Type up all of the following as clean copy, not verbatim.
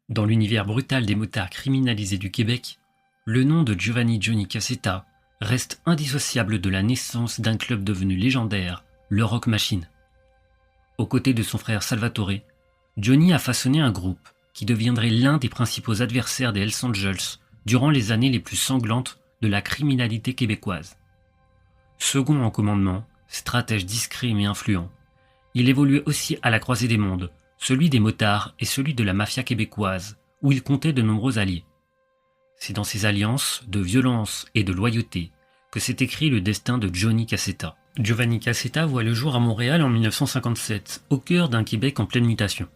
Dans l'univers brutal des motards criminalisés du Québec, le nom de Giovanni Johnny Cassetta reste indissociable de la naissance d'un club devenu légendaire, le Rock Machine. Aux côtés de son frère Salvatore, Johnny a façonné un groupe qui deviendrait l'un des principaux adversaires des Hells Angels durant les années les plus sanglantes de la criminalité québécoise. Second en commandement, stratège discret mais influent, il évoluait aussi à la croisée des mondes, celui des motards et celui de la mafia québécoise, où il comptait de nombreux alliés. C'est dans ces alliances de violence et de loyauté que s'est écrit le destin de Johnny Cassetta. Giovanni Cassetta voit le jour à Montréal en 1957, au cœur d'un Québec en pleine mutation.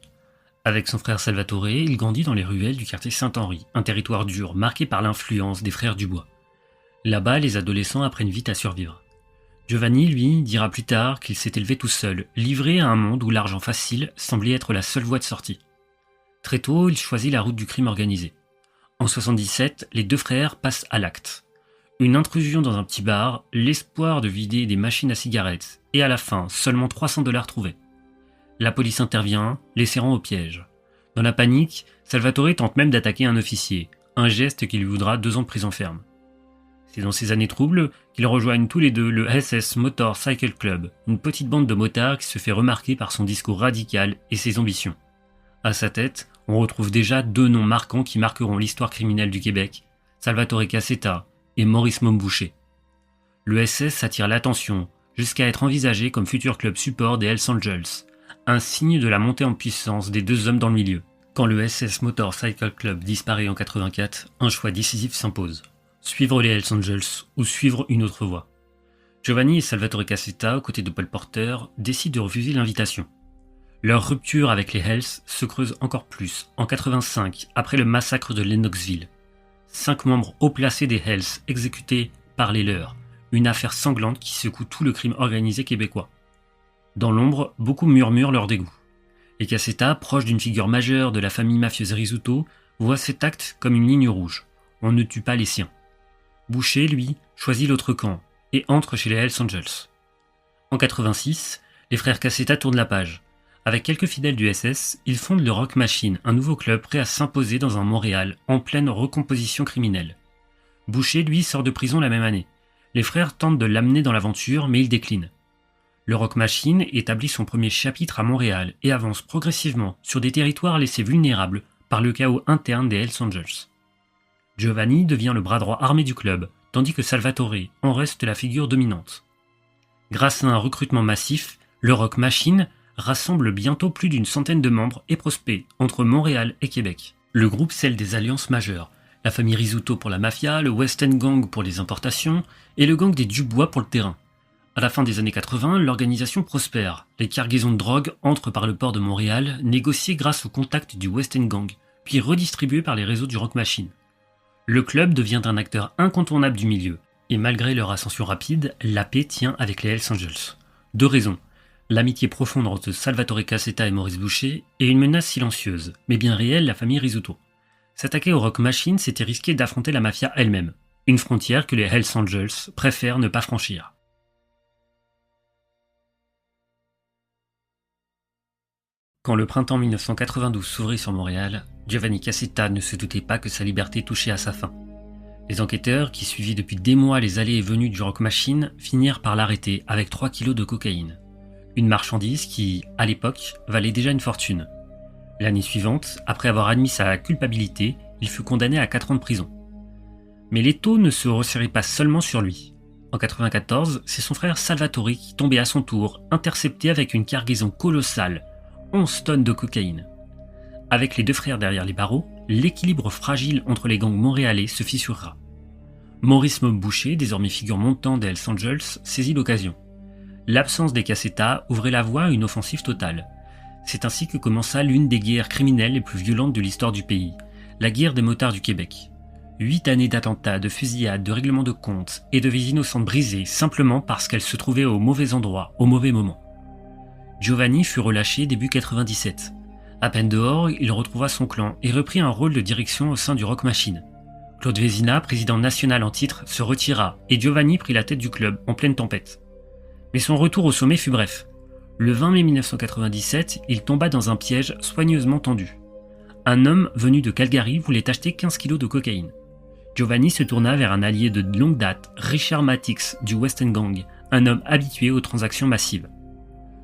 Avec son frère Salvatore, il grandit dans les ruelles du quartier Saint-Henri, un territoire dur marqué par l'influence des frères Dubois. Là-bas, les adolescents apprennent vite à survivre. Giovanni, lui, dira plus tard qu'il s'est élevé tout seul, livré à un monde où l'argent facile semblait être la seule voie de sortie. Très tôt, il choisit la route du crime organisé. En 1977, les deux frères passent à l'acte. Une intrusion dans un petit bar, l'espoir de vider des machines à cigarettes, et à la fin, seulement 300 $ trouvés. La police intervient, les serrant au piège. Dans la panique, Salvatore tente même d'attaquer un officier, un geste qui lui vaudra 2 ans de prison ferme. C'est dans ces années troubles qu'ils rejoignent tous les deux le SS Motor Cycle Club, une petite bande de motards qui se fait remarquer par son discours radical et ses ambitions. À sa tête, on retrouve déjà 2 noms marquants qui marqueront l'histoire criminelle du Québec, Salvatore Cassetta et Maurice Momboucher. Le SS attire l'attention jusqu'à être envisagé comme futur club support des Hells Angels, un signe de la montée en puissance des 2 hommes dans le milieu. Quand le SS Motor Cycle Club disparaît en 84, un choix décisif s'impose. Suivre les Hells Angels ou suivre une autre voie. Giovanni et Salvatore Cassetta, aux côtés de Paul Porter, décident de refuser l'invitation. Leur rupture avec les Hells se creuse encore plus en 85, après le massacre de Lennoxville. 5 membres haut placés des Hells exécutés par les leurs, une affaire sanglante qui secoue tout le crime organisé québécois. Dans l'ombre, beaucoup murmurent leur dégoût. Et Cassetta, proche d'une figure majeure de la famille mafieuse Rizzuto, voit cet acte comme une ligne rouge. On ne tue pas les siens. Boucher, lui, choisit l'autre camp et entre chez les Hells Angels. En 86, les frères Cassetta tournent la page. Avec quelques fidèles du SS, ils fondent le Rock Machine, un nouveau club prêt à s'imposer dans un Montréal en pleine recomposition criminelle. Boucher, lui, sort de prison la même année. Les frères tentent de l'amener dans l'aventure, mais il décline. Le Rock Machine établit son premier chapitre à Montréal et avance progressivement sur des territoires laissés vulnérables par le chaos interne des Hells Angels. Giovanni devient le bras droit armé du club, tandis que Salvatore en reste la figure dominante. Grâce à un recrutement massif, le Rock Machine rassemble bientôt plus d'une centaine de membres et prospects entre Montréal et Québec. Le groupe scelle des alliances majeures, la famille Rizzuto pour la mafia, le West End Gang pour les importations et le gang des Dubois pour le terrain. À la fin des années 80, l'organisation prospère. Les cargaisons de drogue entrent par le port de Montréal, négociées grâce au contact du West End Gang, puis redistribuées par les réseaux du Rock Machine. Le club devient un acteur incontournable du milieu, et malgré leur ascension rapide, la paix tient avec les Hells Angels. 2 raisons. L'amitié profonde entre Salvatore Cassetta et Maurice Boucher, et une menace silencieuse, mais bien réelle, la famille Rizzuto. S'attaquer au Rock Machine, c'était risquer d'affronter la mafia elle-même, une frontière que les Hells Angels préfèrent ne pas franchir. Quand le printemps 1992 s'ouvrit sur Montréal, Giovanni Cassetta ne se doutait pas que sa liberté touchait à sa fin. Les enquêteurs, qui suivaient depuis des mois les allées et venues du Rock Machine, finirent par l'arrêter avec 3 kilos de cocaïne. Une marchandise qui, à l'époque, valait déjà une fortune. L'année suivante, après avoir admis sa culpabilité, il fut condamné à 4 ans de prison. Mais l'étau ne se resserrait pas seulement sur lui. En 1994, c'est son frère Salvatore qui tombait à son tour, intercepté avec une cargaison colossale, 11 tonnes de cocaïne. Avec les 2 frères derrière les barreaux, l'équilibre fragile entre les gangs montréalais se fissurera. Maurice Momboucher, désormais figure montante des Hells Angels, saisit l'occasion. L'absence des Cassetta ouvrait la voie à une offensive totale. C'est ainsi que commença l'une des guerres criminelles les plus violentes de l'histoire du pays, la guerre des motards du Québec. 8 années d'attentats, de fusillades, de règlements de comptes et de vies innocentes brisées simplement parce qu'elles se trouvaient au mauvais endroit, au mauvais moment. Giovanni fut relâché début 97. À peine dehors, il retrouva son clan et reprit un rôle de direction au sein du Rock Machine. Claude Vézina, président national en titre, se retira et Giovanni prit la tête du club en pleine tempête. Mais son retour au sommet fut bref. Le 20 mai 1997, il tomba dans un piège soigneusement tendu. Un homme venu de Calgary voulait acheter 15 kilos de cocaïne. Giovanni se tourna vers un allié de longue date, Richard Matix du Western Gang, un homme habitué aux transactions massives.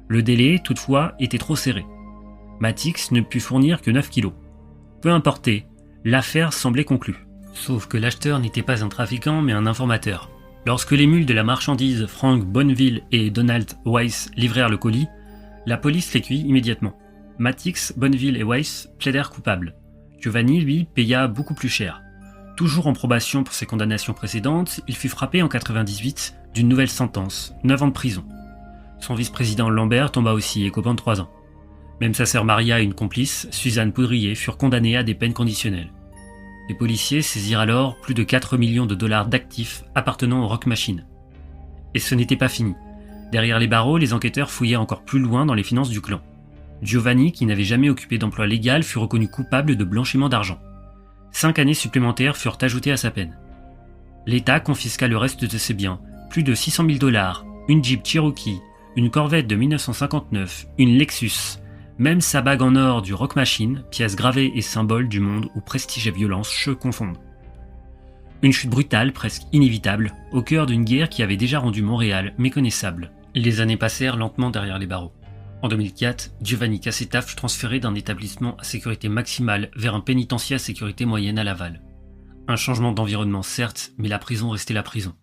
Le délai, toutefois, était trop serré. Matix ne put fournir que 9 kilos. Peu importait, l'affaire semblait conclue. Sauf que l'acheteur n'était pas un trafiquant mais un informateur. Lorsque les mules de la marchandise Frank Bonneville et Donald Weiss livrèrent le colis, la police les cueillit immédiatement. Matix, Bonneville et Weiss plaidèrent coupables. Giovanni, lui, paya beaucoup plus cher. Toujours en probation pour ses condamnations précédentes, il fut frappé en 1998 d'une nouvelle sentence, 9 ans de prison. Son vice-président Lambert tomba aussi et copant de 3 ans. Même sa sœur Maria et une complice, Suzanne Poudrier, furent condamnées à des peines conditionnelles. Les policiers saisirent alors plus de 4 millions de dollars d'actifs appartenant au Rock Machine. Et ce n'était pas fini. Derrière les barreaux, les enquêteurs fouillaient encore plus loin dans les finances du clan. Giovanni, qui n'avait jamais occupé d'emploi légal, fut reconnu coupable de blanchiment d'argent. 5 années supplémentaires furent ajoutées à sa peine. L'État confisqua le reste de ses biens, plus de 600 000 $, une Jeep Cherokee, une Corvette de 1959, une Lexus, même sa bague en or du Rock Machine, pièce gravée et symbole du monde où prestige et violence se confondent. Une chute brutale, presque inévitable, au cœur d'une guerre qui avait déjà rendu Montréal méconnaissable. Les années passèrent lentement derrière les barreaux. En 2004, Giovanni Cassetta fut transféré d'un établissement à sécurité maximale vers un pénitencier à sécurité moyenne à Laval. Un changement d'environnement certes, mais la prison restait la prison.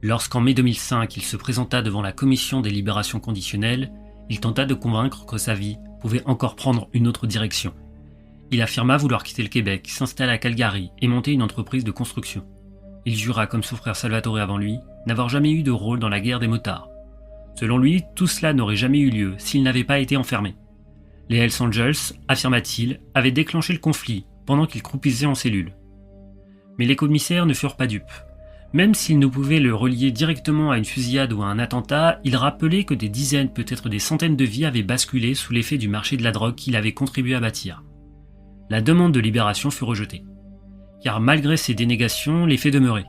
Lorsqu'en mai 2005, il se présenta devant la commission des libérations conditionnelles, il tenta de convaincre que sa vie pouvait encore prendre une autre direction. Il affirma vouloir quitter le Québec, s'installer à Calgary et monter une entreprise de construction. Il jura, comme son frère Salvatore avant lui, n'avoir jamais eu de rôle dans la guerre des motards. Selon lui, tout cela n'aurait jamais eu lieu s'il n'avait pas été enfermé. Les Hells Angels, affirma-t-il, avaient déclenché le conflit pendant qu'il croupissait en cellule. Mais les commissaires ne furent pas dupes. Même s'ils ne pouvaient le relier directement à une fusillade ou à un attentat, ils rappelaient que des dizaines, peut-être des centaines de vies avaient basculé sous l'effet du marché de la drogue qu'il avait contribué à bâtir. La demande de libération fut rejetée. Car malgré ces dénégations, les faits demeuraient.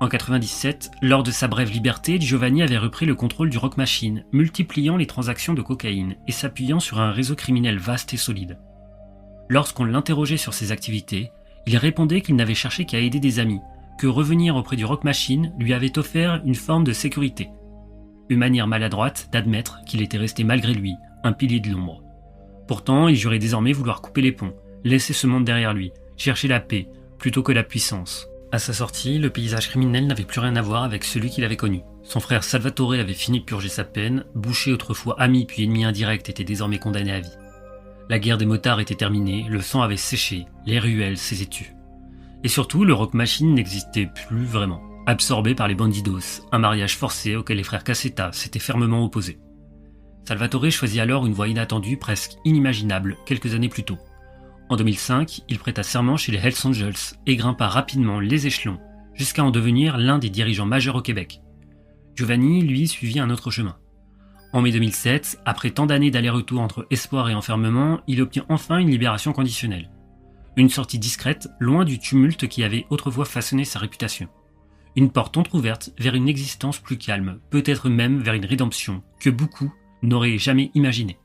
En 1997, lors de sa brève liberté, Giovanni avait repris le contrôle du Rock Machine, multipliant les transactions de cocaïne et s'appuyant sur un réseau criminel vaste et solide. Lorsqu'on l'interrogeait sur ses activités, il répondait qu'il n'avait cherché qu'à aider des amis, que revenir auprès du Rock Machine lui avait offert une forme de sécurité. Une manière maladroite d'admettre qu'il était resté malgré lui un pilier de l'ombre. Pourtant, il jurait désormais vouloir couper les ponts, laisser ce monde derrière lui, chercher la paix plutôt que la puissance. À sa sortie, le paysage criminel n'avait plus rien à voir avec celui qu'il avait connu. Son frère Salvatore avait fini de purger sa peine, Boucher, autrefois ami puis ennemi indirect, était désormais condamné à vie. La guerre des motards était terminée, le sang avait séché, les ruelles s'étaient tues. Et surtout, le Rock Machine n'existait plus vraiment, absorbé par les bandidos, un mariage forcé auquel les frères Cassetta s'étaient fermement opposés. Salvatore choisit alors une voie inattendue, presque inimaginable, quelques années plus tôt. En 2005, il prêta serment chez les Hells Angels et grimpa rapidement les échelons, jusqu'à en devenir l'un des dirigeants majeurs au Québec. Giovanni, lui, suivit un autre chemin. En mai 2007, après tant d'années d'aller-retour entre espoir et enfermement, il obtient enfin une libération conditionnelle. Une sortie discrète, loin du tumulte qui avait autrefois façonné sa réputation. Une porte entrouverte vers une existence plus calme, peut-être même vers une rédemption que beaucoup n'auraient jamais imaginée.